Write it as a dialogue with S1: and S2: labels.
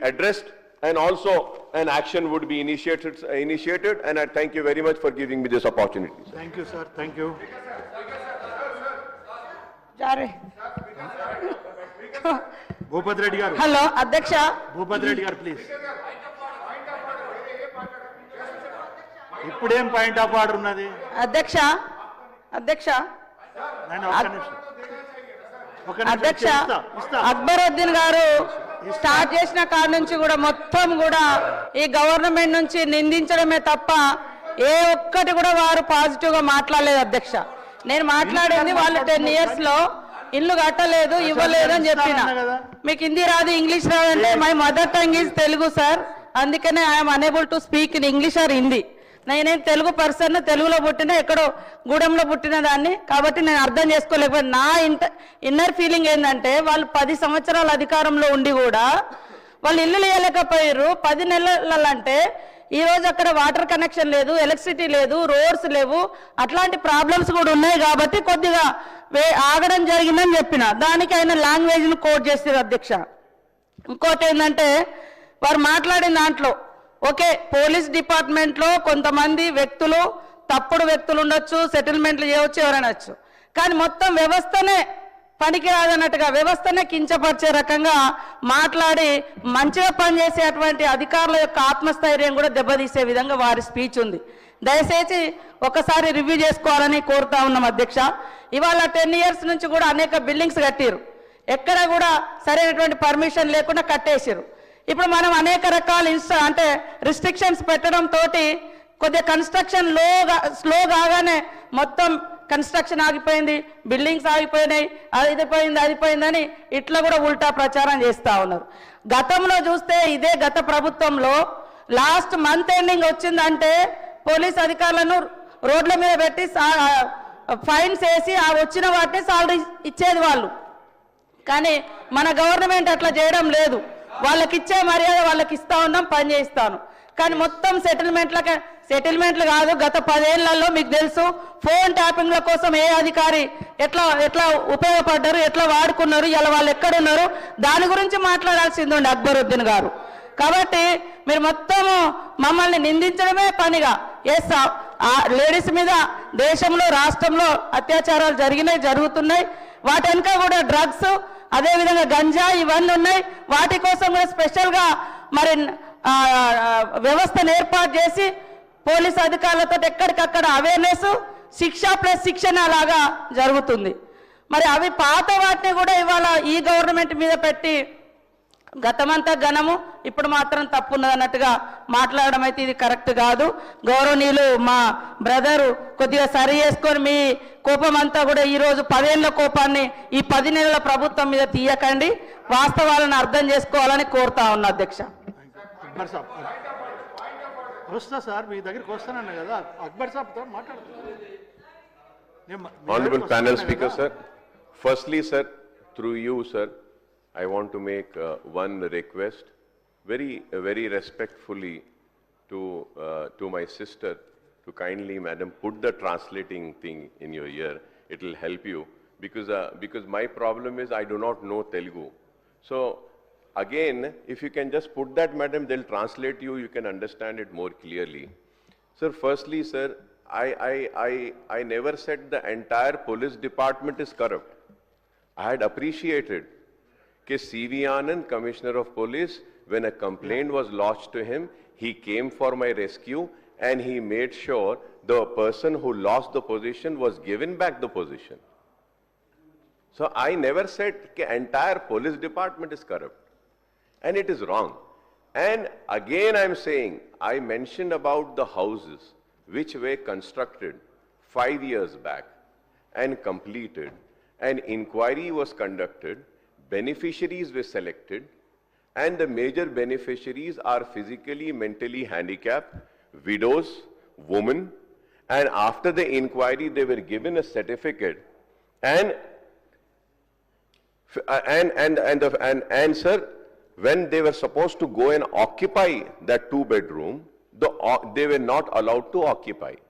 S1: addressed, and also an action would be initiated, and I thank you very much for giving me this opportunity. Sir.
S2: Thank you, sir. Thank you. Bhupad Reddy garu.
S3: Hello, Adhyaksha.
S2: Bhupad Reddy garu, please. ఇప్పుడేం point of order ఉన్నది?
S3: అధ్యక్ష అక్బరుద్దీన్ గారు start చేసిన కాడ నుంచి కూడా మొత్తం కూడా ఈ గవర్నమెంట్ నుంచి నిందించడమే తప్ప ఏ ఒక్కటి కూడా వారు పాజిటివ్ గా మాట్లాడలేదు అధ్యక్ష. నేను మాట్లాడింది వాళ్ళు 10 years లో ఇల్లు కట్టలేదు, ఇవ్వలేదు అని చెప్పిన. మీకు హిందీ రాదు, ఇంగ్లీష్ రాదంటే my mother tongue is Telugu sir, అందుకనే I'm unable to speak in English or Hindi. నేనేం తెలుగు పర్సన్, తెలుగులో పుట్టిన, ఎక్కడో గూడెంలో పుట్టిన దాన్ని, కాబట్టి నేను అర్థం చేసుకోలేకపోయాను. నా ఇన్నర్ ఫీలింగ్ ఏంటంటే వాళ్ళు 10 సంవత్సరాల అధికారంలో ఉండి కూడా వాళ్ళు ఇల్లు లేయలేకపోయారు. 10 నెలలంటే ఈ రోజు అక్కడ వాటర్ కనెక్షన్ లేదు, ఎలక్ట్రిసిటీ లేదు, రోడ్స్ లేవు, అట్లాంటి ప్రాబ్లమ్స్ కూడా ఉన్నాయి. కాబట్టి కొద్దిగా ఆగడం జరిగిందని చెప్పిన దానికి ఆయన లాంగ్వేజ్ను కోట్ చేస్తారు అధ్యక్ష. ఇంకోటి ఏంటంటే వారు మాట్లాడిన దాంట్లో ఓకే, పోలీస్ డిపార్ట్మెంట్లో కొంతమంది వ్యక్తులు, తప్పుడు వ్యక్తులు ఉండొచ్చు, సెటిల్మెంట్లు చేయవచ్చు, ఎవరనొచ్చు, కానీ మొత్తం వ్యవస్థనే పనికిరాదన్నట్టుగా, వ్యవస్థనే కించపరిచే రకంగా మాట్లాడి మంచిగా పనిచేసేటువంటి అధికారుల యొక్క ఆత్మస్థైర్యం కూడా దెబ్బతీసే విధంగా వారి స్పీచ్ ఉంది. దయచేసి ఒకసారి రివ్యూ చేసుకోవాలని కోరుతా ఉన్నాం అధ్యక్ష. ఇవాళ 10 years నుంచి కూడా అనేక బిల్డింగ్స్ కట్టిరు, ఎక్కడ కూడా సరైనటువంటి పర్మిషన్ లేకుండా కట్టేసారు. ఇప్పుడు మనం అనేక రకాల అంటే రిస్ట్రిక్షన్స్ పెట్టడం తోటి కొద్దిగా కన్స్ట్రక్షన్ స్లో కాగానే మొత్తం కన్స్ట్రక్షన్ ఆగిపోయింది, బిల్డింగ్స్ ఆగిపోయినాయి, అది పోయిందని ఇట్లా కూడా ఉల్టా ప్రచారం చేస్తూ ఉన్నారు. గతంలో చూస్తే ఇదే గత ప్రభుత్వంలో లాస్ట్ మంత్ ఎండింగ్ వచ్చిందంటే పోలీస్ అధికారులను రోడ్ల మీద పెట్టి ఫైన్స్ వేసి ఆ వచ్చిన వాటిని సాలరీ ఇచ్చేది వాళ్ళు. కానీ మన గవర్నమెంట్ అట్లా చేయడం లేదు. వాళ్ళకి ఇచ్చే మర్యాద వాళ్ళకి ఇస్తా ఉన్నాం, పని చేయిస్తాను. కానీ మొత్తం సెటిల్మెంట్లు కాదు. గత 10 ఏళ్లలో మీకు తెలుసు ఫోన్ ట్యాపింగ్ల కోసం ఏ అధికారి ఎట్లా ఉపయోగపడ్డారు, ఎట్లా వాడుకున్నారు, ఇలా వాళ్ళు ఎక్కడున్నారు, దాని గురించి మాట్లాడాల్సింది ఉండే అక్బరుద్దీన్ గారు. కాబట్టి మీరు మొత్తము మమ్మల్ని నిందించడమే పనిగా, ఎస్ లేడీస్ మీద దేశంలో రాష్ట్రంలో అత్యాచారాలు జరుగుతున్నాయి, వాటి వెనుక కూడా డ్రగ్స్, అదేవిధంగా గంజా ఇవన్నీ ఉన్నాయి. వాటి కోసం కూడా స్పెషల్గా మరి వ్యవస్థను ఏర్పాటు చేసి పోలీసు అధికారులతో ఎక్కడికక్కడ అవేర్నెస్, శిక్ష ప్లస్ శిక్షణ లాగా జరుగుతుంది. మరి అవి పాత వాటిని కూడా ఇవాళ ఈ గవర్నమెంట్ మీద పెట్టి గతమంతా ఘనము, ఇప్పుడు మాత్రం తప్పున్నది అన్నట్టుగా మాట్లాడడం అయితే ఇది కరెక్ట్ కాదు. గౌరవనీయులు మా బ్రదరు కొద్దిగా సరి చేసుకొని మీ కోపం అంతా కూడా ఈరోజు 10 ఏళ్ల కోపాన్ని ఈ 10 నెలల ప్రభుత్వం మీద తీయకండి, వాస్తవాలను అర్థం చేసుకోవాలని కోరుతా ఉన్నా అధ్యక్ష.
S2: వస్తా సార్, మీ దగ్గరికి వస్తానన్నా కదా, అక్బర్ సాబ్తో మాట్లాడుతున్నా.
S1: Honorable panel speaker sir, firstly sir, through you sir, I want to make one request, very respectfully to my sister, to kindly madam put the translating thing in your ear. It will help you because my problem is I do not know Telugu. So again, if you can just put that madam, they'll translate you can understand it more clearly. Sir, firstly sir, I never said the entire police department is corrupt. I had appreciated C.V. Anand, Commissioner of Police, when a complaint was lodged to him, he came for my rescue and he made sure the person who lost the position was given back the position. So I never said the entire police department is corrupt, and it is wrong. And again I am saying, I mentioned about the houses which were constructed 5 years back and completed. An inquiry was conducted, beneficiaries were selected, and the major beneficiaries are physically, mentally handicapped, widows, women, and after the inquiry they were given a certificate, and sir, when they were supposed to go and occupy that 2-bedroom, they were not allowed to occupy.